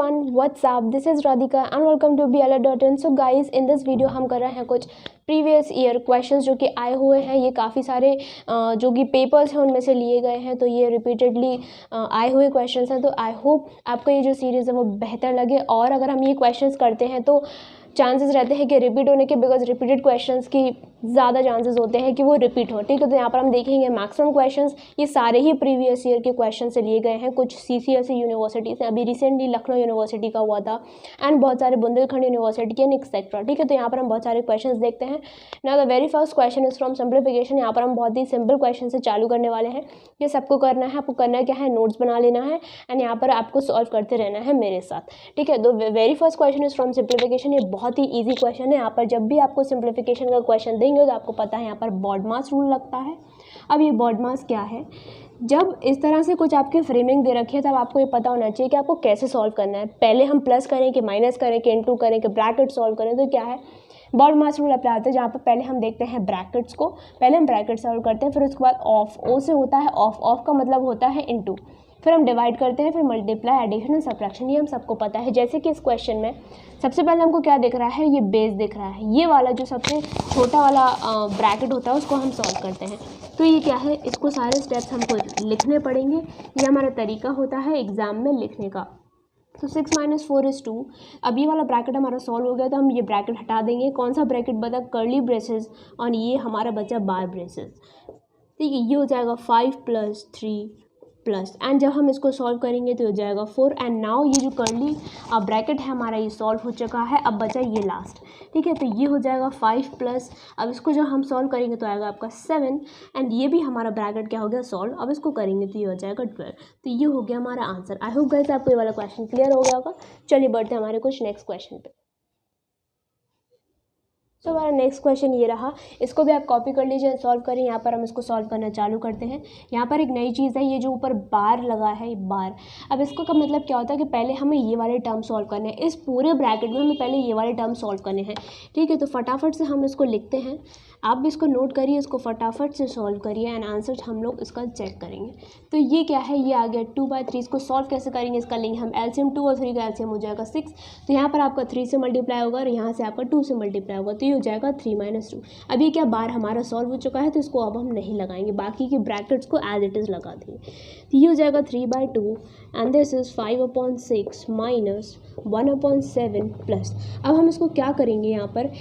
everyone, what's up? This is Radhika and welcome to BLA.in. So guys, in this video हम कर रहे हैं कुछ प्रीवियस ईयर क्वेश्चंस जो कि आए हुए हैं। ये काफ़ी सारे जो कि पेपर्स हैं उनमें से लिए गए हैं, तो ये रिपीटेडली आए हुए क्वेश्चंस हैं। तो आई होप आपको ये जो सीरीज़ है वो बेहतर लगे, और अगर हम ये क्वेश्चंस करते हैं तो चांसेस रहते हैं कि रिपीट होने के, बिकॉज रिपीटेड क्वेश्चंस की ज़्यादा चांसेस होते हैं कि वो रिपीट हो। ठीक है, तो यहाँ पर हम देखेंगे मैक्सिमम क्वेश्चंस ये सारे ही प्रीवियस ईयर के क्वेश्चन से लिए गए हैं। कुछ CCSE यूनिवर्सिटी से, अभी रिसेंटली लखनऊ यूनिवर्सिटी का हुआ था, एंड बहुत सारे बुंदेलखंड यूनिवर्सिटी के, एंड एक्सेट्रा। ठीक है, तो यहाँ पर हम बहुत सारे क्वेश्चन देखते हैं। Now the very first question is from simplification. यहाँ पर हम बहुत ही सिंपल क्वेश्चन से चालू करने वाले हैं। ये सबको करना है, आपको करना क्या है, नोट्स बना लेना है, एंड यहाँ पर आपको सॉल्व करते रहना है मेरे साथ। ठीक है, तो very first question is from simplification. ये बहुत ही ईजी क्वेश्चन है। यहाँ पर जब भी आपको सिंप्लीफिकेशन का क्वेश्चन देंगे तो आपको पता है यहाँ पर बॉडमास रूल लगता है। अब ये बॉडमास क्या है, जब इस तरह से कुछ आपके फ्रेमिंग दे रखी है तब आपको ये पता होना चाहिए कि आपको कैसे सॉल्व करना है। पहले हम प्लस करें कि माइनस करें कि इनटू करें कि ब्रैकेट सॉल्व करें, तो क्या है बॉडमास रूल अप्लाई होता है, जहाँ पर पहले हम देखते हैं ब्रैकेट्स को, पहले हम ब्रैकेट सॉल्व करते हैं, फिर उसके बाद ऑफ, ओ से होता है ऑफ, ऑफ का मतलब होता है इनटू, फिर हम डिवाइड करते हैं, फिर मल्टीप्लाई, एडिशन एंड सब्ट्रैक्शन। ये हम सबको पता है। जैसे कि इस क्वेश्चन में सबसे पहले हमको क्या दिख रहा है, ये बेस दिख रहा है। ये वाला जो सबसे छोटा वाला ब्रैकेट होता है उसको हम सॉल्व करते हैं। तो ये क्या है, इसको सारे स्टेप्स हमको लिखने पड़ेंगे। ये हमारा तरीका होता है एग्ज़ाम में लिखने का। तो 6 - 4 = 2। अब ये वाला ब्रैकेट हमारा सॉल्व हो गया, तो हम ये ब्रैकेट हटा देंगे। कौन सा ब्रैकेट बचा, कर्ली ब्रेसेस, और ये हमारा बचा बार ब्रेसेस। ठीक है, ये हो जाएगा 5 + 3 प्लस, एंड जब हम इसको सॉल्व करेंगे तो हो जाएगा 4। एंड नाउ ये जो कर्ली ब्रैकेट है हमारा ये सॉल्व हो चुका है। अब बचा ये लास्ट। ठीक है, तो ये हो जाएगा 5 प्लस, अब इसको जब हम सॉल्व करेंगे तो आएगा आपका 7, एंड ये भी हमारा ब्रैकेट क्या हो गया, सॉल्व। अब इसको करेंगे तो ये हो जाएगा 12। तो ये हो गया हमारा आंसर। आई होप गाइस आपको ये वाला क्वेश्चन क्लियर हो गया होगा। चलिए बढ़ते हैं हमारे कुछ नेक्स्ट क्वेश्चन पे। तो हमारा नेक्स्ट क्वेश्चन ये रहा, इसको भी आप कॉपी कर लीजिए, सॉल्व करें। यहाँ पर हम इसको सॉल्व करना चालू करते हैं। यहाँ पर एक नई चीज़ है, ये जो ऊपर बार लगा है, बार। अब इसको का मतलब क्या होता है कि पहले हमें ये वाले टर्म सॉल्व करने हैं। इस पूरे ब्रैकेट में हमें पहले ये वाले टर्म सॉल्व करने हैं। ठीक है, तो फटाफट से हम इसको लिखते हैं। आप भी इसको नोट करिए, इसको फटाफट से सॉल्व करिए, एंड आंसर हम लोग इसका चेक करेंगे। तो ये क्या है, ये आ गया 2/3। इसको सॉल्व कैसे करेंगे, इसका लेंगे हम एलसीएम। 2 और 3 का एलसीएम हो जाएगा 6। तो यहाँ पर आपका 3 से मल्टीप्लाई होगा और यहाँ से आपका 2 से मल्टीप्लाई होगा, तो ये हो जाएगा 3 - 2। अब ये क्या बार हमारा सॉल्व हो चुका है, तो इसको अब हम नहीं लगाएंगे, बाकी के ब्रैकेट्स को एज इट इज़ लगा देंगे। तो ये हो जाएगा 3/2, and this is 5/6 minus 1/7 plus. अब हम इसको क्या करेंगे, यहाँ पर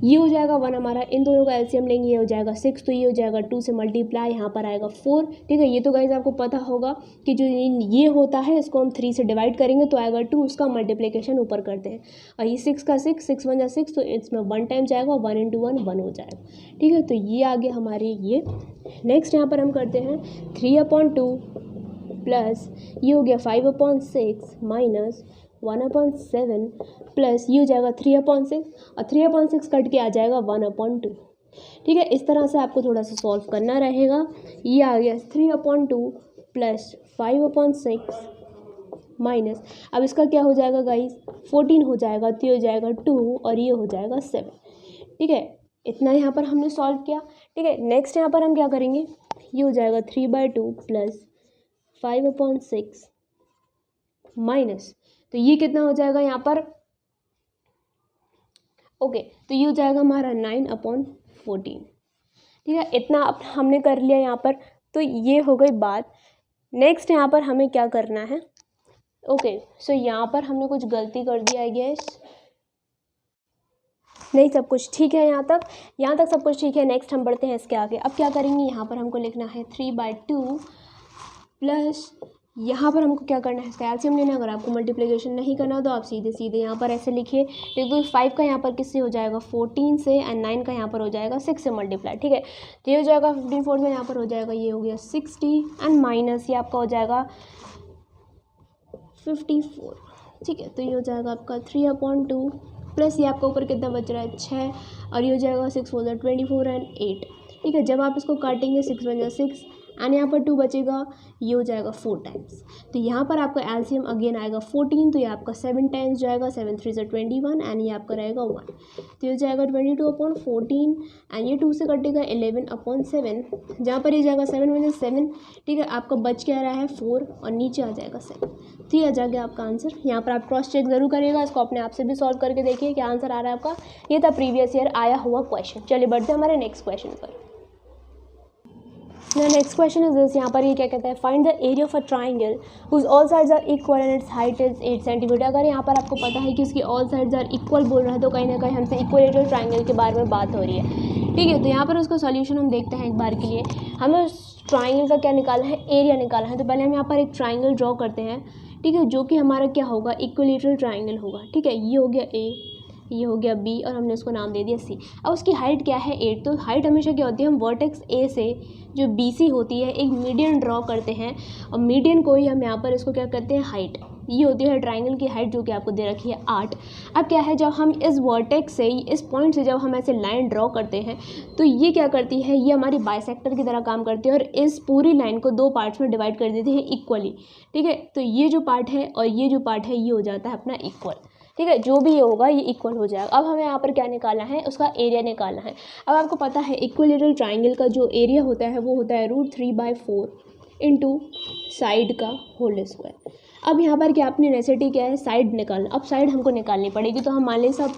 ये हो जाएगा 1, हमारा इन दोनों का एलसीएम लेंगे, ये हो जाएगा 6, तो ये हो जाएगा 2 से मल्टीप्लाई, यहाँ पर आएगा 4। ठीक है, ये तो गाइस आपको पता होगा कि जो ये होता है इसको हम 3 से डिवाइड करेंगे तो आएगा 2, उसका मल्टीप्लिकेशन ऊपर करते हैं, और ये 6 का 6, 6 × 1 = 6, तो इसमें 1 टाइम जाएगा, 1 × 1 1 हो जाएगा। ठीक है, तो ये आगे हमारे ये। नेक्स्ट यहाँ पर हम करते हैं 3/2 प्लस, ये हो गया 5/6 माइनस 1/7 प्लस, ये हो जाएगा 3/6, और 3/6 कट के आ जाएगा 1/2। ठीक है, इस तरह से आपको थोड़ा सा सॉल्व करना रहेगा। ये आ गया 3/2 प्लस 5/6 माइनस, अब इसका क्या हो जाएगा गाइस, 14 हो जाएगा, तो ये हो जाएगा 2, और ये हो जाएगा 7। ठीक है, इतना यहाँ पर हमने सॉल्व किया। ठीक है, नेक्स्ट यहाँ पर हम क्या करेंगे, ये हो जाएगा 3/2 प्लस 5/6 माइनस, तो ये कितना हो जाएगा यहाँ पर, ओके, तो ये हो जाएगा हमारा 9/14। ठीक है, इतना अब हमने कर लिया यहाँ पर, तो ये हो गई बात। नेक्स्ट यहाँ पर हमें क्या करना है, ओके, सो यहाँ पर हमने कुछ गलती कर दी आई गेस। नहीं, सब कुछ ठीक है, यहाँ तक सब कुछ ठीक है। नेक्स्ट हम बढ़ते हैं इसके आगे। अब क्या करेंगे, यहाँ पर हमको लिखना है 3/2 प्लस, यहाँ पर हमको क्या करना है, इसका एलसीएम लेना है। अगर आपको मल्टीप्लिकेशन नहीं करना तो आप सीधे सीधे यहाँ पर ऐसे लिखिए। देखो 5 का यहाँ पर किससे हो जाएगा, 14 से, एंड 9 का यहाँ पर हो जाएगा 6 से मल्टीप्लाई। ठीक है, तो ये हो जाएगा 15, 4 में यहाँ पर हो जाएगा, ये हो गया 60, एंड माइनस ये आपका हो जाएगा 54। ठीक है, तो ये हो जाएगा आपका 3/2 प्लस, ये आपका ऊपर कितना बच रहा है 6, और ये हो जाएगा 6 × 4 = 24 एंड 8। ठीक है, जब आप इसको काटेंगे 6 × 1 = 6, एंड यहाँ पर 2 बचेगा, ये हो जाएगा 4 टाइम्स। तो यहाँ पर आपका एलसीएम अगेन आएगा 14, तो ये आपका 7 टाइम्स जाएगा, 7 3 21 एंड ये आपका रहेगा 1, तो ये जाएगा 22/14 एंड ये 2 से कटेगा 11/7, जहाँ पर ये जाएगा 7 में 7, ठीक है। आपका बच क्या रहा है 4 और नीचे आ जाएगा 7, तो ये आ जाएगा आपका आंसर। यहाँ पर आप क्रॉस चेक जरूर करिएगा, इसको अपने आप से भी सॉल्व करके देखिए क्या आंसर आ रहा है आपका। ये था प्रीवियस ईयर आया हुआ क्वेश्चन। चलिए बढ़ते हैं हमारे नेक्स्ट क्वेश्चन पर। Next question is this. यहाँ पर ये क्या कहता है, find the area of a triangle whose all sides are equal and its height is 8 centimetre. अगर यहाँ पर आपको पता है कि उसकी ऑल साइड्स आर इक्वल बोल रहा है तो कहीं ना कहीं हमसे इक्वलेटरल ट्राइंगल के बारे में बात हो रही है, ठीक है। तो यहाँ पर उसका सॉल्यूशन हम देखते हैं एक बार के लिए। हमें उस ट्राइंगल का क्या निकालना है, एरिया निकालना है। तो पहले हम यहाँ पर एक ट्राइंगल ड्रॉ करते हैं, ठीक है, जो कि हमारा क्या होगा, इक्वलेटरल ट्राइंगल होगा, ठीक है। ये हो गया ए, ये हो गया बी और हमने उसको नाम दे दिया सी। अब उसकी हाइट क्या है 8, तो हाइट हमेशा क्या होती है, हम वर्टेक्स ए से जो बी सी होती है एक मीडियन ड्रॉ करते हैं और मीडियन को ही हम यहाँ पर इसको क्या करते हैं हाइट, ये होती है ट्राइंगल की हाइट जो कि आपको दे रखी है 8। अब क्या है, जब हम इस वर्टेक्स से इस पॉइंट से जब हम ऐसे लाइन ड्रॉ करते हैं तो ये क्या करती है, ये हमारी बाइसेक्टर की तरह काम करती है और इस पूरी लाइन को 2 पार्ट्स में डिवाइड कर देती है इक्वली, ठीक है। तो ये जो पार्ट है और ये जो पार्ट है ये हो जाता है अपना इक्वल, ठीक है। जो भी ये होगा ये इक्वल हो जाएगा। अब हमें यहाँ पर क्या निकालना है, उसका एरिया निकालना है। अब आपको पता है इक्विलेटरल ट्राइंगल का जो एरिया होता है वो होता है √3/4 इंटू साइड का होल स्क्वायर। अब यहाँ पर क्या अपनी नेसेसिटी क्या है, साइड निकालना। अब साइड हमको निकालनी पड़ेगी, तो हम मान लें सब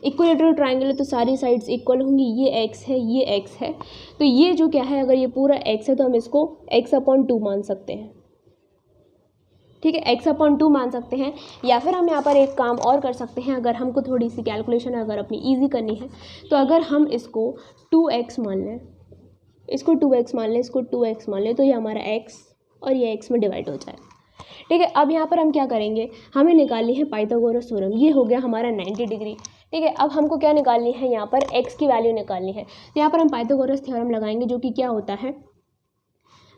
इक्विलेटरल ट्राइंगल है तो सारी साइड्स इक्वल होंगी। ये एक्स है, ये एक्स है, तो ये जो क्या है, अगर ये पूरा एक्स है तो हम इसको x/2 मान सकते हैं, ठीक है, x/2 मान सकते हैं। या फिर हम यहाँ पर एक काम और कर सकते हैं, अगर हमको थोड़ी सी कैलकुलेशन अगर अपनी इजी करनी है तो अगर हम इसको 2x मान लें, इसको 2x मान लें, इसको 2x मान लें, तो ये हमारा x और ये x में डिवाइड हो जाए, ठीक है। अब यहाँ पर हम क्या करेंगे, हमें निकालनी है पाइथागोरस थ्योरम। ये हो गया हमारा 90 डिग्री, ठीक है। अब हमको क्या निकालनी है, यहाँ पर x की वैल्यू निकालनी है। तो यहाँ पर हम पाइथागोरस थ्योरम लगाएंगे जो कि क्या होता है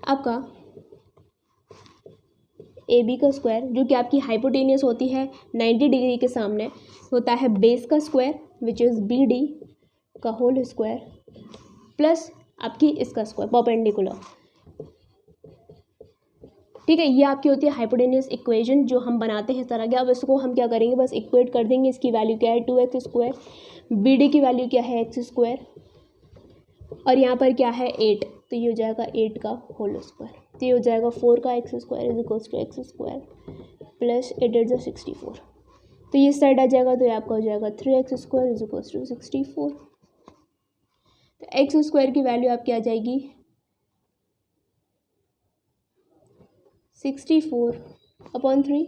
आपका ए बी का स्क्वायर, जो कि आपकी हाइपोटेनियस होती है 90 डिग्री के सामने, होता है बेस का square which is B D का होल स्क्वायर प्लस आपकी इसका स्क्वायर परपेंडिकुलर, ठीक है। ये आपकी होती है हाइपोटेनियस इक्वेशन जो हम बनाते हैं इस तरह के। अब इसको हम क्या करेंगे, बस इक्वेट कर देंगे। इसकी वैल्यू क्या है 2x², बी डी की वैल्यू क्या है x² और यहाँ पर क्या है 8, तो ये हो जाएगा 8 का होल स्क्वायर, तो ये हो जाएगा 4 का x² is equals to x² plus 8 8 64, तो ये साइड आ जाएगा तो ये आपका हो जाएगा 3x² इज इक्वल्स टू 64। तो x² की वैल्यू आपकी आ जाएगी 64/3,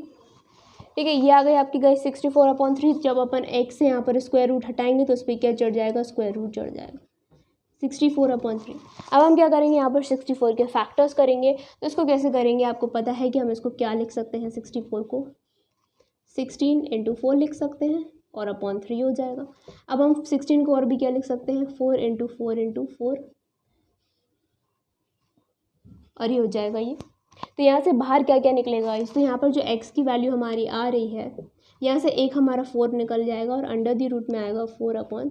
ठीक है। ये आ गई आपकी गई 64/3। जब अपन x से यहाँ पर स्क्वायर रूट हटाएंगे तो उस पर क्या चढ़ जाएगा, स्क्वायर रूट चढ़ जाएगा 64/3। अब हम क्या करेंगे, यहाँ पर 64 के फैक्टर्स करेंगे। तो इसको कैसे करेंगे, आपको पता है कि हम इसको क्या लिख सकते हैं, 64 को 16 × 4 लिख सकते हैं और /3 हो जाएगा। अब हम 16 को और भी क्या लिख सकते हैं, 4 × 4 × 4 और ये हो जाएगा ये। तो यहाँ से बाहर क्या क्या निकलेगा, इस तो यहाँ पर जो x की वैल्यू हमारी आ रही है, यहाँ से एक हमारा 4 निकल जाएगा और अंडर द रूट में आएगा 4/3,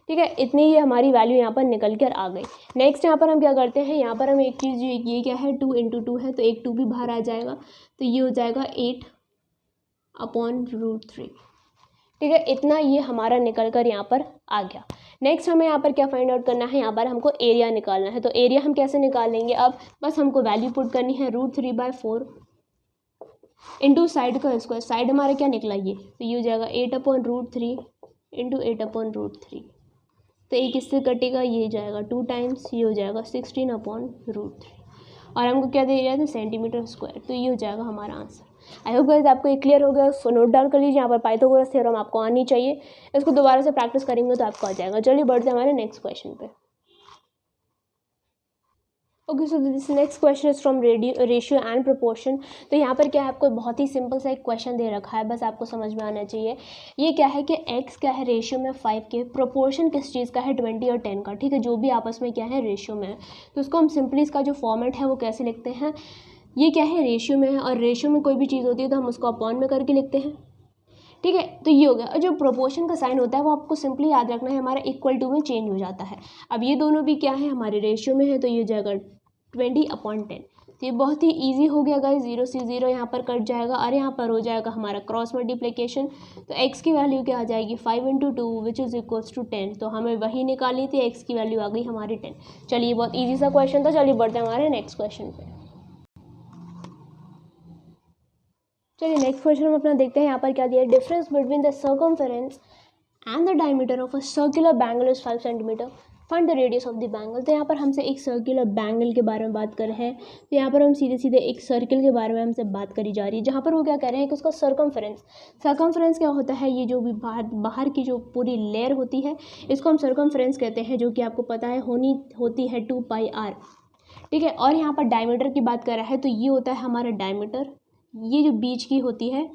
ठीक है। इतनी ही हमारी वैल्यू यहाँ पर निकल कर आ गई। नेक्स्ट यहाँ पर हम क्या करते हैं, यहाँ पर हम एक चीज़, ये क्या है 2 × 2 है तो एक 2 भी बाहर आ जाएगा, तो ये हो जाएगा 8/√3, ठीक है। इतना ये हमारा निकल कर यहाँ पर आ गया। नेक्स्ट हमें यहाँ पर क्या फाइंड आउट करना है, यहाँ पर हमको एरिया निकालना है। तो एरिया हम कैसे निकालेंगे, अब बस हमको वैल्यू पुट करनी है √3/4 इंटू साइड का स्क्वायर। साइड हमारा क्या निकला ये, तो ये हो जाएगा 8/√3 इंटू 8/√3, तो एक इससे कटेगा, ये जाएगा 2 टाइम्स, ये हो जाएगा 16/√3 और हमको क्या दे रहा है, सेंटीमीटर स्क्वायर, तो ये हो जाएगा हमारा आंसर। आई होप गाइस आपको ये क्लियर हो गया। उसको नोट डाउन कर लीजिए। यहाँ पर पाइथागोरस थ्योरम आपको आनी चाहिए, इसको दोबारा से प्रैक्टिस करेंगे तो आपको आ जाएगा। चलिए बढ़ते हैं हमारे नेक्स्ट क्वेश्चन पे। Okay, so this next question is from ratio and proportion. तो यहाँ पर क्या है, आपको बहुत ही सिंपल सा एक क्वेश्चन दे रखा है, बस आपको समझ में आना चाहिए। ये क्या है कि x क्या है रेशियो में 5 के, प्रोपोर्शन किस चीज़ का है 20 और 10 का, ठीक है, जो भी आपस में क्या है रेशियो में है। तो उसको हम सिंपली इसका जो फॉर्मेट है वो कैसे लिखते हैं, ये क्या है रेशियो में है और रेशियो में कोई भी चीज़ होती है तो हम उसको अपॉन में करके लिखते हैं, ठीक है। तो ये हो गया। और जो प्रोपोर्शन का साइन होता है वो आपको सिंपली याद रखना है, हमारा इक्वल टू में चेंज हो जाता है। अब ये दोनों भी क्या है हमारे रेशियो में है, तो ये हो जाएगा 20/10। तो ये बहुत ही ईजी हो गया गाइस, 0 से 0 यहाँ पर कट जाएगा और यहाँ पर हो जाएगा हमारा क्रॉस मल्टीप्लिकेशन। तो x की वैल्यू क्या आ जाएगी 5 × 2 विच इज़ इक्वल्स टू 10। तो हमें वही निकालनी थी, x की वैल्यू आ गई हमारी 10। चलिए बहुत ईजी सा क्वेश्चन था। चलिए बढ़ते हैं हमारे नेक्स्ट क्वेश्चन पे। चलिए नेक्स्ट क्वेश्चन हम अपना देखते हैं। यहाँ पर क्या दिया है, difference between the circumference and the diameter of a circular bangle is 5 centimetre, find the radius of the bangle. तो यहाँ पर हमसे एक सर्कुलर बैंगल के बारे में बात कर रहे हैं। तो यहाँ पर हम सीधे सीधे एक सर्कल के बारे में हमसे बात करी जा रही है, जहाँ पर वो क्या कह रहे हैं कि उसका सर्कमफेरेंस क्या होता है, ये जो भी बाहर की जो पूरी लेयर होती है इसको हम सर्कमफेरेंस कहते हैं, जो कि आपको पता है होती है 2πr। ठीक है, और यहाँ पर डायमीटर की बात कर रहा है तो ये होता है हमारा डायमीटर, ये जो बीच की होती है।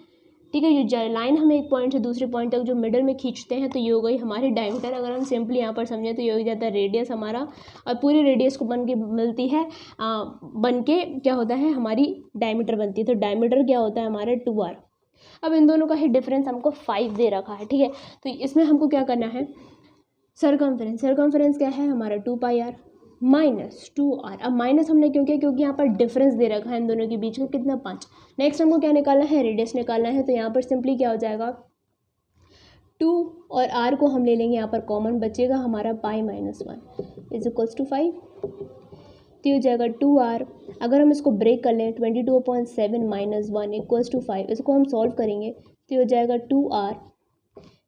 ठीक है, जो लाइन हम एक पॉइंट से दूसरे पॉइंट तक जो मिडल में खींचते हैं तो ये हो गई हमारी डायमीटर। अगर हम सिंपली यहाँ पर समझें तो ये हो जाता है रेडियस हमारा, और पूरी रेडियस को बन के मिलती है बन के क्या होता है हमारी डायमीटर बनती है। तो डायमीटर क्या होता है हमारा 2r। अब इन दोनों का ही डिफरेंस हमको 5 दे रखा है। ठीक है, तो इसमें हमको क्या करना है, सर्कमफेरेंस क्या है हमारा 2πr माइनस 2r। अब माइनस हमने क्यों किया, क्योंकि यहाँ पर डिफरेंस दे रखा है इन दोनों के बीच का कितना 5। नेक्स्ट हमको क्या निकालना है, रेडियस निकालना है। तो यहाँ पर सिंपली क्या हो जाएगा 2 और r को हम ले लेंगे, यहाँ पर कॉमन बचेगा हमारा π-1 इज इक्वल्स टू 5। तो ये हो जाएगा 2r। अगर हम इसको ब्रेक कर लें 22/7 - 1 इक्वल्स टू 5, इसको हम सॉल्व करेंगे तो ये हो जाएगा 2r,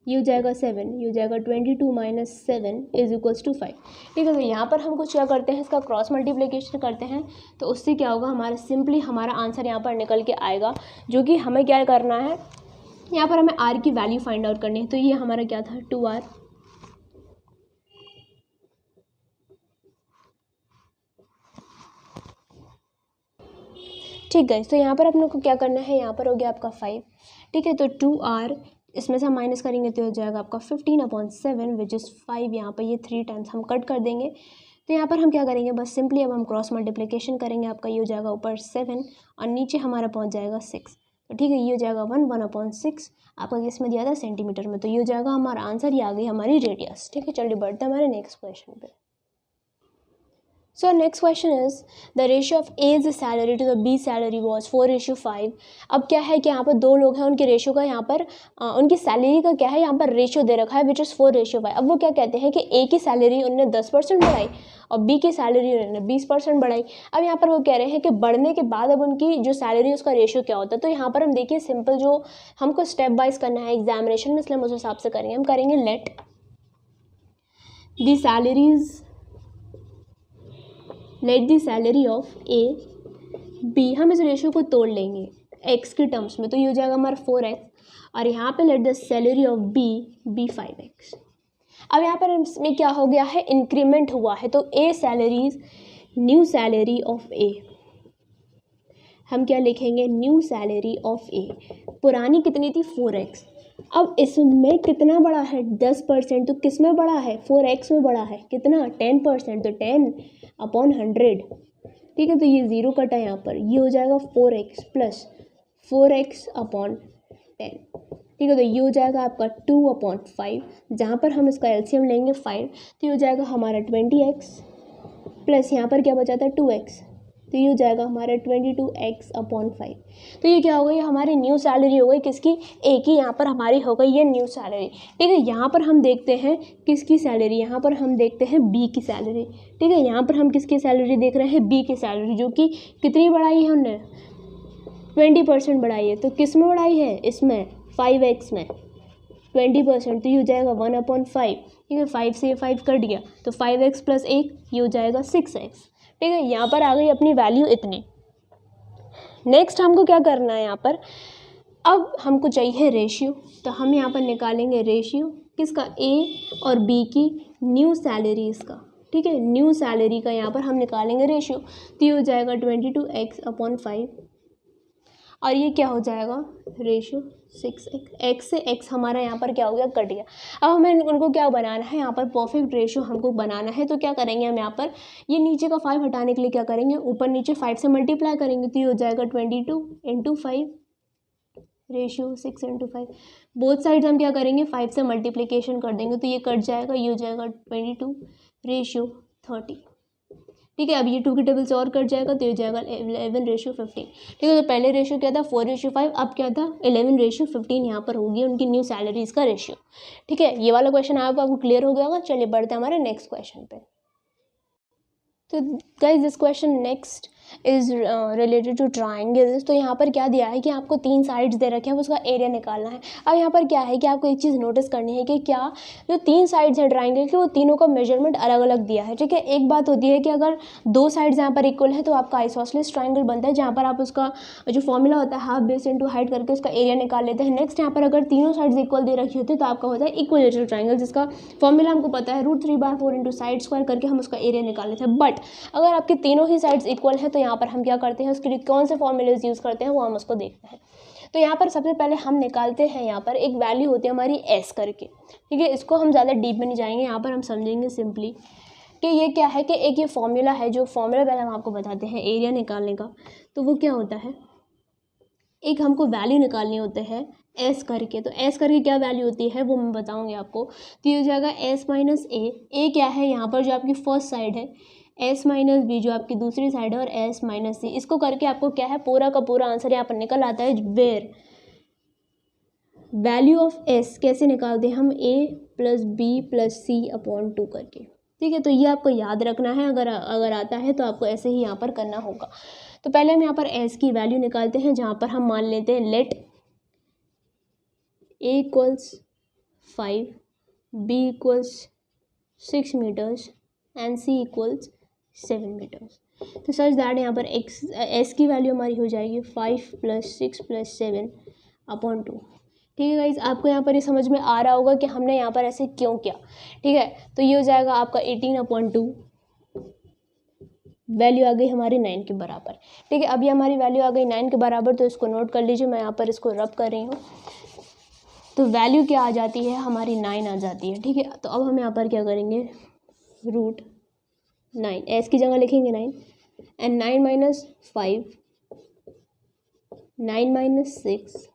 ये हो जाएगा 7, ये हो जाएगा 22 - 7 इज इक्वल्स टू 5। ठीक है, तो यहाँ पर हम कुछ क्या करते हैं, इसका क्रॉस मल्टीप्लिकेशन करते हैं तो उससे क्या होगा हमारा सिंपली हमारा आंसर यहाँ पर निकल के आएगा, जो कि हमें क्या करना है, यहाँ पर हमें r की वैल्यू फाइंड आउट करनी है। तो ये हमारा क्या था 2r, ठीक है। तो यहाँ पर अपने को क्या करना है, यहाँ पर हो गया आपका 5। ठीक है, तो 2r इसमें से हम माइनस करेंगे तो हो जाएगा आपका 15/7 विच इज़ 5। यहाँ पर ये 3 टाइम्स हम कट कर देंगे। तो यहाँ पर हम क्या करेंगे, बस सिंपली अब हम क्रॉस मल्टीप्लिकेशन करेंगे। आपका ये हो जाएगा ऊपर 7 और नीचे हमारा पहुँच जाएगा 6। तो ठीक है, ये हो जाएगा 1/6। आपका किस में दिया था सेंटीमीटर में। तो ये हो जाएगा हमारा आंसर, ये आ गई हमारी रेडियस। ठीक है, चलिए बढ़ते हैं हमारे नेक्स्ट क्वेश्चन पे। So next question is the ratio of A's salary to the B salary was 4:5। अब क्या है कि यहाँ पर दो लोग हैं, उनके रेशियो का यहाँ पर उनकी सैलरी का क्या है, यहाँ पर रेशियो दे रखा है विच इज़ 4:5। अब वो क्या कहते हैं कि A की सैलरी उन्होंने 10% बढ़ाई और B की सैलरी उन्होंने 20% बढ़ाई। अब यहाँ पर वो कह रहे हैं कि बढ़ने के बाद अब उनकी जो सैलरी उसका रेशियो क्या होता है। तो यहाँ पर हम देखिए सिंपल जो हमको स्टेप वाइज करना है एग्जामिनेशन में, इसलिए हम उस हिसाब से करेंगे। हम करेंगे let the salary of A B, हम इस रेशियो को तोड़ लेंगे x के टर्म्स में। तो ये हो जाएगा हमारा 4x और यहाँ पे let the salary of B 5x। अब यहाँ पर इसमें क्या हो गया है, इंक्रीमेंट हुआ है। तो A salaries new salary of A, हम क्या लिखेंगे, न्यू सैलरी ऑफ A। पुरानी कितनी थी 4x, अब इसमें कितना बड़ा है 10%, तो किस में बड़ा है 4x में बड़ा है, कितना 10%, तो 10/100। ठीक है, तो ये 0 कटा यहाँ पर, ये हो जाएगा 4x प्लस 4x/10। ठीक है, तो ये हो जाएगा आपका 2/5, जहाँ पर हम इसका एलसीएम लेंगे 5। तो ये हो जाएगा हमारा 20x प्लस यहाँ पर क्या बचा था 2x, तो ये हो जाएगा हमारा 22x/5। तो ये क्या हो गई, हमारी न्यू सैलरी हो गई किसकी, A की। यहाँ पर हमारी हो गई ये न्यू सैलरी। ठीक है, यहाँ पर हम देखते हैं किसकी सैलरी, यहाँ पर हम देखते हैं B की सैलरी। ठीक है, यहाँ पर हम किसकी सैलरी देख रहे हैं, B की सैलरी, जो कि कितनी बढ़ाई है उन्होंने 20% बढ़ाई है। तो किस में बढ़ाई है, इसमें 5x में 20%। तो ये हो जाएगा 1/5। ठीक है, 5 से 5 कट गया तो 5x प्लस 1 ये हो जाएगा 6x। ठीक है, यहाँ पर आ गई अपनी वैल्यू इतनी। नेक्स्ट हमको क्या करना है, यहाँ पर अब हमको चाहिए रेशियो। तो हम यहाँ पर निकालेंगे रेशियो किसका, A और B की न्यू सैलरीज का। ठीक है, न्यू सैलरी का यहाँ पर हम निकालेंगे रेशियो। तो ये हो जाएगा 22x/5 और ये क्या हो जाएगा रेशियो 6x। x से x हमारा यहाँ पर क्या हो गया, कट गया। अब हमें उनको क्या बनाना है, यहाँ पर परफेक्ट रेशियो हमको बनाना है। तो क्या करेंगे हम, यहाँ पर ये नीचे का 5 हटाने के लिए क्या करेंगे, ऊपर नीचे 5 से मल्टीप्लाई करेंगे। तो ये हो जाएगा 22 × 5 रेशियो 6 × 5। बोथ साइड्स हम क्या करेंगे 5 से मल्टीप्लिकेशन कर देंगे। तो ये कट जाएगा, ये हो जाएगा 22 रेशियो 30। ठीक है। अब ये 2 की टेबल से और कट जाएगा तो ये जाएगा 11:15। ठीक है, तो पहले रेशियो क्या था 4:5, अब क्या था 11:15 यहाँ पर होगी उनकी न्यू सैलरीज का रेशियो। ठीक है, ये वाला क्वेश्चन आपको क्लियर हो गया होगा। चलिए बढ़ते हैं हमारे नेक्स्ट क्वेश्चन पे। तो guys this question next is related two triangles. तो यहाँ पर क्या दिया है कि आपको 3 साइड्स दे रखे हैं, उसका एरिया निकालना है। अब यहाँ पर क्या है कि आपको एक चीज़ नोटिस करनी है कि क्या जो 3 साइड्स है ट्राइंगल के वो तीनों का मेजरमेंट अलग अलग दिया है। ठीक है, एक बात होती है कि अगर 2 साइड्स यहाँ पर इक्वल है तो आपका आइसोसेलेस ट्राइंगल बनता है, जहाँ पर आप उसका जो फॉर्मूला होता है हाफ बेस इंटू हाइट करके उसका एरिया निकाल लेते हैं। नेक्स्ट यहाँ पर अगर तीनों साइड्स इक्वल दे रखी होती है तो आपका होता है इक्विलेटरल ट्राइंगल, जिसका फॉर्मूला हमको पता है √3/4 इंटू साइड स्क्वायर करके हम उसका एरिया निकाल लेते हैं। बट अगर आपके तीनों ही साइड्स इक्वल है तो यहाँ पर हम क्या करते हैं, उसके लिए कौन से फॉर्मूलेज यूज़ करते हैं वो हम उसको देखते हैं। तो यहाँ पर सबसे पहले हम निकालते हैं, यहाँ पर एक वैल्यू होती है हमारी एस करके। ठीक है, इसको हम ज़्यादा डीप में नहीं जाएंगे, यहाँ पर हम समझेंगे सिंपली कि ये क्या है कि एक ये फॉर्मूला है, जो फॉर्मूला पहले हम आपको बताते हैं एरिया निकालने का। तो वो क्या होता है, एक हमको वैल्यू निकालनी होते हैं एस करके। तो एस करके क्या वैल्यू होती है वो मैं बताऊँगी आपको। तो ये हो जाएगा एस माइनस ए क्या है यहाँ पर जो आपकी फर्स्ट साइड है, एस माइनस बी जो आपकी दूसरी साइड है, और एस माइनस सी। इसको करके आपको क्या है पूरा का पूरा आंसर यहाँ पर निकल आता है, वेयर वैल्यू ऑफ एस कैसे निकालते हैं हम, ए प्लस बी प्लस सी अपॉन 2 करके। ठीक है, तो ये आपको याद रखना है, अगर आता है तो आपको ऐसे ही यहाँ पर करना होगा। तो पहले हम यहाँ पर एस की वैल्यू निकालते हैं, जहाँ पर हम मान लेते हैं let A equals 5, B equals 6 metres and C equals 7 metres. तो सच दैट यहाँ पर एस की वैल्यू हमारी हो जाएगी 5 + 6 + 7 अपॉन 2। ठीक है गाइज, आपको यहाँ पर ये समझ में आ रहा होगा कि हमने यहाँ पर ऐसे क्यों किया। ठीक है, तो ये हो जाएगा आपका 18/2, वैल्यू आ गई हमारी 9 के बराबर। ठीक है, अभी हमारी वैल्यू आ गई 9 के बराबर, तो इसको नोट कर लीजिए, मैं यहाँ पर इसको रब कर रही हूँ। तो वैल्यू क्या आ जाती है हमारी 9 आ जाती है। ठीक है, तो अब हम यहाँ पर क्या करेंगे, √9 एस की जगह लिखेंगे 9 एंड 9 - 5, 9 - 6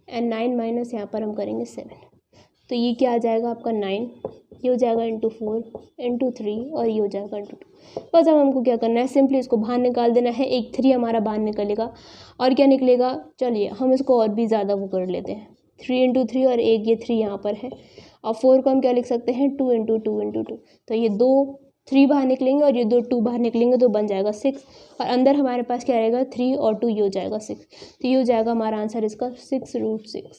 एंड 9 यहाँ पर हम करेंगे 7। तो ये क्या आ जाएगा आपका 9, ये हो जाएगा × 4 × 3 और ये हो जाएगा × 2। बस अब हमको क्या करना है, सिंपली इसको बाहर निकाल देना है। एक 3 हमारा बाहर निकलेगा और क्या निकलेगा, चलिए हम इसको और भी ज़्यादा वो कर लेते हैं, 3 × 3 और एक ये 3 यहाँ पर है, और 4 को हम क्या लिख सकते हैं 2 × 2 × 2। तो ये 2 3 बाहर निकलेंगे और ये 2 2 बाहर निकलेंगे तो बन जाएगा 6, और अंदर हमारे पास क्या रहेगा 3 और 2, ये हो जाएगा 6। तो ये हो जाएगा हमारा आंसर इसका 6√6।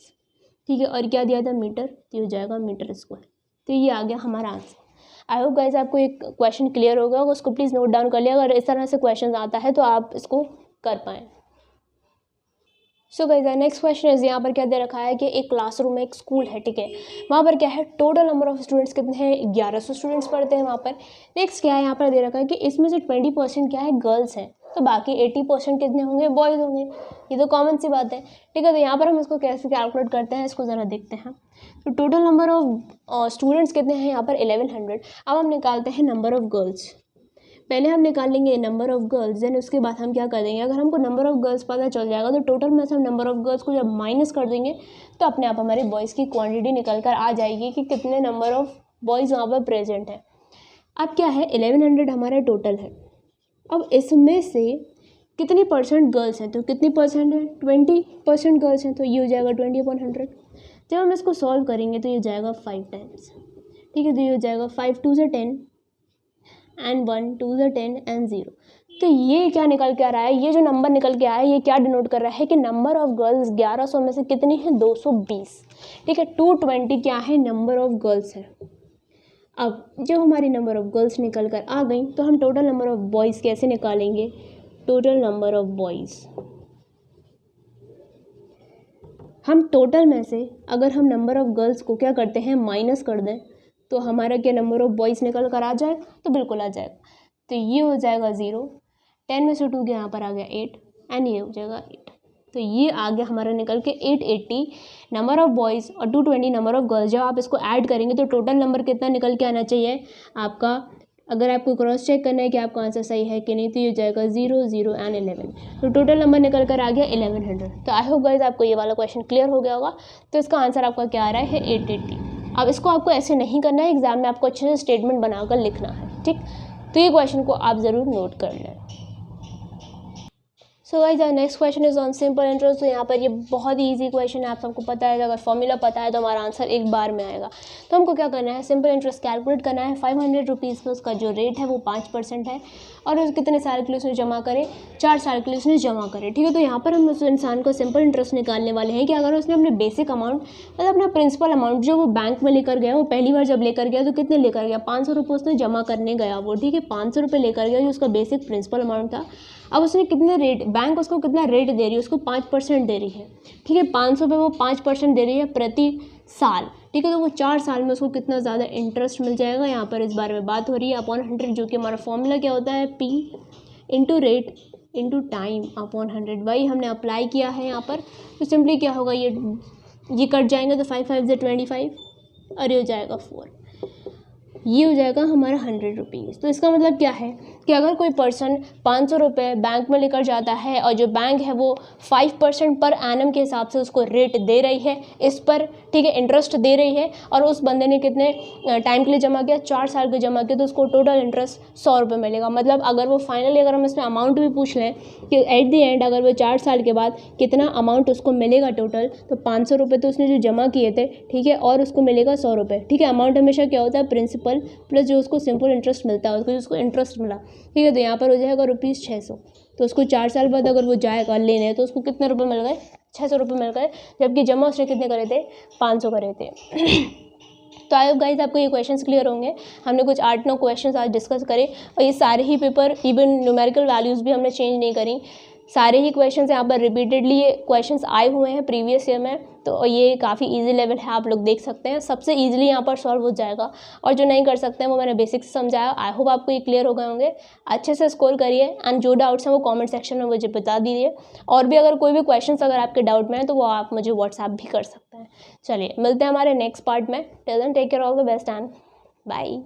ठीक है, और क्या दिया था मीटर, तो ये हो जाएगा मीटर स्क्वायर। तो ये आ गया हमारा आंसर। आई होप गाइस आपको एक क्वेश्चन क्लियर होगा, उसको प्लीज़ नोट डाउन कर लिया, अगर इस तरह से क्वेश्चन आता है तो आप इसको कर पाएँ। So guys next question is, यहाँ पर क्या दे रखा है कि एक क्लासरूम में एक स्कूल है। ठीक है, वहाँ पर क्या है टोटल नंबर ऑफ स्टूडेंट्स कितने हैं, 1100 स्टूडेंट्स पढ़ते हैं वहाँ पर। नेक्स्ट क्या है यहाँ पर दे रखा है कि इसमें से 20% क्या है गर्ल्स हैं, तो बाकी 80% कितने होंगे, बॉयज़ होंगे। ये तो कॉमन सी बात है। ठीक है, तो यहाँ पर हम इसको कैसे कैलकुलेट करते हैं, इसको ज़रा देखते हैं। तो टोटल नंबर ऑफ स्टूडेंट्स कितने हैं यहाँ पर 1100। अब हम निकालते हैं नंबर ऑफ गर्ल्स। पहले हम निकालेंगे नंबर ऑफ गर्ल्स, देन उसके बाद हम क्या कर देंगे, अगर हमको नंबर ऑफ गर्ल्स पता चल जाएगा तो टोटल में से हम नंबर ऑफ गर्ल्स को जब माइनस कर देंगे तो अपने आप हमारे बॉयज़ की क्वांटिटी निकल कर आ जाएगी कि कितने नंबर ऑफ बॉयज़ वहाँ पर प्रेजेंट है। अब क्या है 1100 हमारा टोटल है। अब इसमें से कितनी परसेंट गर्ल्स हैं, तो कितनी परसेंट है 20% गर्ल्स हैं, तो ये हो जाएगा 20/100। जब हम इसको सॉल्व करेंगे तो ये हो जाएगा 5 टाइम्स। ठीक है, तो ये हो जाएगा 5 × 2 = 10 एंड 1 × 2 = 10 एंड 0। तो ये क्या निकल के आ रहा है, ये जो नंबर निकल के आया है ये क्या डिनोट कर रहा है कि नंबर ऑफ गर्ल्स 1100 में से कितनी है 220। ठीक है, 220 क्या है नंबर ऑफ गर्ल्स है। अब जब हमारी नंबर ऑफ गर्ल्स निकल कर आ गई तो हम टोटल नंबर ऑफ बॉयज़ कैसे निकालेंगे, टोटल नंबर ऑफ बॉयज़, हम टोटल में से अगर हम नंबर ऑफ गर्ल्स को क्या करते हैं माइनस कर दें तो हमारा क्या नंबर ऑफ बॉयज़ निकल कर आ जाए, तो बिल्कुल आ जाएगा। तो ये हो जाएगा 0, 10 में से 2 के यहाँ पर आ गया 8 एंड ये हो जाएगा 8। तो ये आ गया हमारा निकल के 880 नंबर ऑफ बॉयज़ और 220 नंबर ऑफ गर्ल्स। जब आप इसको ऐड करेंगे तो टोटल नंबर कितना निकल के आना चाहिए आपका, अगर आपको क्रॉस चेक करना है कि आपका आंसर सही है कि नहीं, तो ये जाएगा 0 0 एंड 11। तो टोटल नंबर निकल कर आ गया 1100। तो आई होप गाइस आपको ये वाला क्वेश्चन क्लियर हो गया होगा। तो इसका आंसर आपका क्या आ रहा है 880। अब इसको आपको ऐसे नहीं करना है, एग्जाम में आपको अच्छे से स्टेटमेंट बनाकर लिखना है। ठीक, तो ये क्वेश्चन को आप ज़रूर नोट कर लें। So guys next question is on simple interest. तो यहाँ पर ये बहुत ही ईजी क्वेश्चन है, आप सबको पता है, अगर फॉर्मूला पता है तो हमारा आंसर एक बार में आएगा। तो हमको क्या करना है, सिंपल इंटरेस्ट कैलकुलेट करना है। 500 रुपीज़ पे उसका जो रेट है वो 5% है, और उस कितने साल के लिए उसने जमा करे, 4 साल के लिए उसने जमा करे, ठीक है। तो यहाँ पर हम उस इंसान को सिंपल इंटरेस्ट निकालने वाले हैं कि अगर उसने अपने बेसिक अमाउंट मतलब अपना प्रिंसिपल अमाउंट जो वो बैंक में लेकर गया, वो पहली बार जब लेकर गया तो कितने लेकर गया, 500 रुपये उसने जमा करने गया वो, ठीक है, 500 रुपये लेकर गया जो उसका बेसिक प्रिंसिपल अमाउंट था। अब उसने कितने रेट, बैंक उसको कितना रेट दे रही है, उसको 5% दे रही है, ठीक है, 500 पे वो 5% दे रही है प्रति साल, ठीक है। तो वो 4 साल में उसको कितना ज़्यादा इंटरेस्ट मिल जाएगा, यहाँ पर इस बारे में बात हो रही है। अपॉन 100 जो कि हमारा फॉर्मूला क्या होता है, P into rate into time upon 100, वही हमने अप्लाई किया है यहाँ पर। तो सिंपली क्या होगा, ये कट जाएंगे तो 5 5 से 25 और ये हो जाएगा 4, ये हो जाएगा हमारा 100 रुपीज़। तो इसका मतलब क्या है कि अगर कोई पर्सन 500 रुपये बैंक में लेकर जाता है और जो बैंक है वो 5% पर एनम के हिसाब से उसको रेट दे रही है इस पर, ठीक है, इंटरेस्ट दे रही है, और उस बंदे ने कितने टाइम के लिए जमा किया, 4 साल के जमा किया, तो उसको टोटल इंटरेस्ट 100 रुपये मिलेगा। मतलब अगर वो फाइनली अगर हम इसमें अमाउंट भी पूछ लें कि एट दी एंड अगर वो 4 साल के बाद कितना अमाउंट उसको मिलेगा टोटल, तो 500 रुपये तो उसने जो जमा किए थे, ठीक है, और उसको मिलेगा 100 रुपये, ठीक है। अमाउंट हमेशा क्या होता है, प्रिंसिपल प्लस जो उसको सिंपल इंटरेस्ट मिलता है, उसको इंटरेस्ट मिला, ठीक है। तो यहाँ पर हो जाएगा ₹600। तो उसको 4 साल बाद अगर वो जाएगा लेने तो उसको कितने रुपए मिल गए, 600 रुपये मिल गए, जबकि जमा उसने कितने करे थे, 500 करे थे। तो आई होप गाइस आपको ये क्वेश्चंस क्लियर होंगे। हमने कुछ 8-9 क्वेश्चंस आज डिस्कस करे, और ये सारे ही पेपर इवन न्यूमेरिकल वैल्यूज़ भी हमने चेंज नहीं करी, सारे ही क्वेश्चंस यहाँ पर रिपीटेडली क्वेश्चंस आए हुए हैं प्रीवियस ईयर में। तो ये काफ़ी इजी लेवल है, आप लोग देख सकते हैं, सबसे इजीली यहाँ पर सॉल्व हो जाएगा। और जो नहीं कर सकते हैं वो मैंने बेसिक्स समझाया, आई होप आपको ये क्लियर हो गए होंगे। अच्छे से स्कोर करिए, एंड जो डाउट्स हैं वो कमेंट सेक्शन में मुझे बता दीजिए। और भी अगर कोई भी क्वेश्चंस अगर आपके डाउट में है तो वो आप मुझे व्हाट्सएप भी कर सकते हैं। चलिए मिलते हैं हमारे नेक्स्ट पार्ट में। Till then take care, all the best and bye.